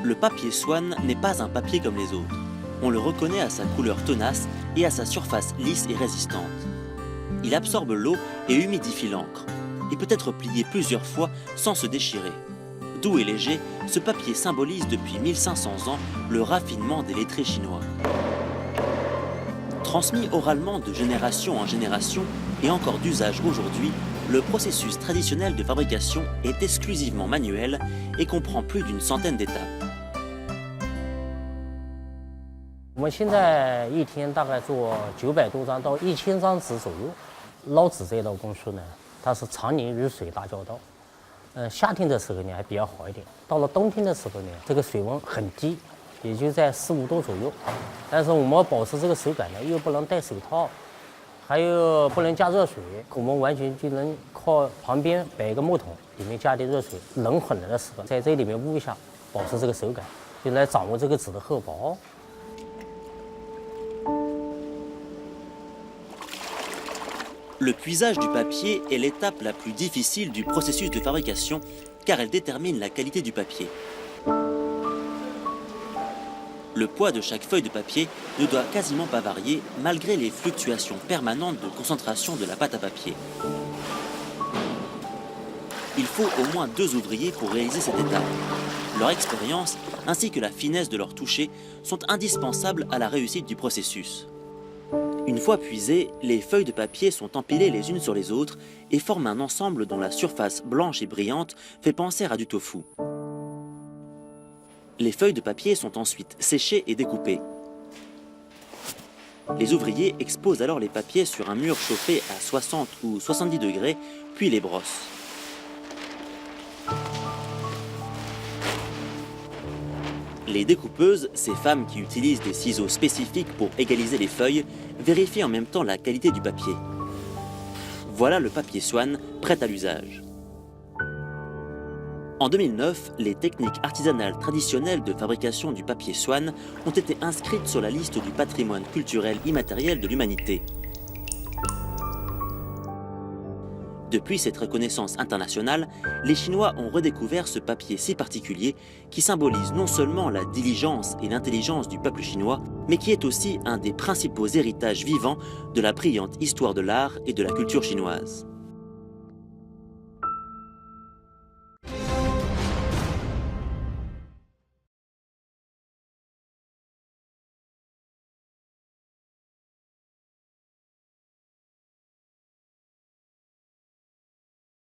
Le papier Swan n'est pas un papier comme les autres. On le reconnaît à sa couleur tenace et à sa surface lisse et résistante. Il absorbe l'eau et humidifie l'encre, et peut être plié plusieurs fois sans se déchirer. Doux et léger, ce papier symbolise depuis 1500 ans le raffinement des lettrés chinois. Transmis oralement de génération en génération et encore d'usage aujourd'hui, le processus traditionnel de fabrication est exclusivement manuel et comprend plus d'une centaine d'étapes. 我们现在一天大概做900多张到1000张纸左右。捞纸这道工序呢，它是常年与水打交道。夏天的时候呢还比较好一点，到了冬天的时候呢，这个水温很低，也就在4、5度左右。但是我们保持这个手感呢，又不能戴手套，还有不能加热水，我们完全就能靠旁边摆一个木桶，里面加点热水，冷很冷的时候，在这里面捂一下，保持这个手感，就来掌握这个纸的厚薄。 Le puisage du papier est l'étape la plus difficile du processus de fabrication car elle détermine la qualité du papier. Le poids de chaque feuille de papier ne doit quasiment pas varier malgré les fluctuations permanentes de concentration de la pâte à papier. Il faut au moins 2 ouvriers pour réaliser cette étape. Leur expérience ainsi que la finesse de leur toucher sont indispensables à la réussite du processus. Une fois puisées, les feuilles de papier sont empilées les unes sur les autres et forment un ensemble dont la surface blanche et brillante fait penser à du tofu. Les feuilles de papier sont ensuite séchées et découpées. Les ouvriers exposent alors les papiers sur un mur chauffé à 60 ou 70 degrés, puis les brossent. Les découpeuses, ces femmes qui utilisent des ciseaux spécifiques pour égaliser les feuilles, vérifient en même temps la qualité du papier. Voilà le papier Swan prêt à l'usage. En 2009, les techniques artisanales traditionnelles de fabrication du papier Swan ont été inscrites sur la liste du patrimoine culturel immatériel de l'humanité. Depuis cette reconnaissance internationale, les Chinois ont redécouvert ce papier si particulier qui symbolise non seulement la diligence et l'intelligence du peuple chinois, mais qui est aussi un des principaux héritages vivants de la brillante histoire de l'art et de la culture chinoise.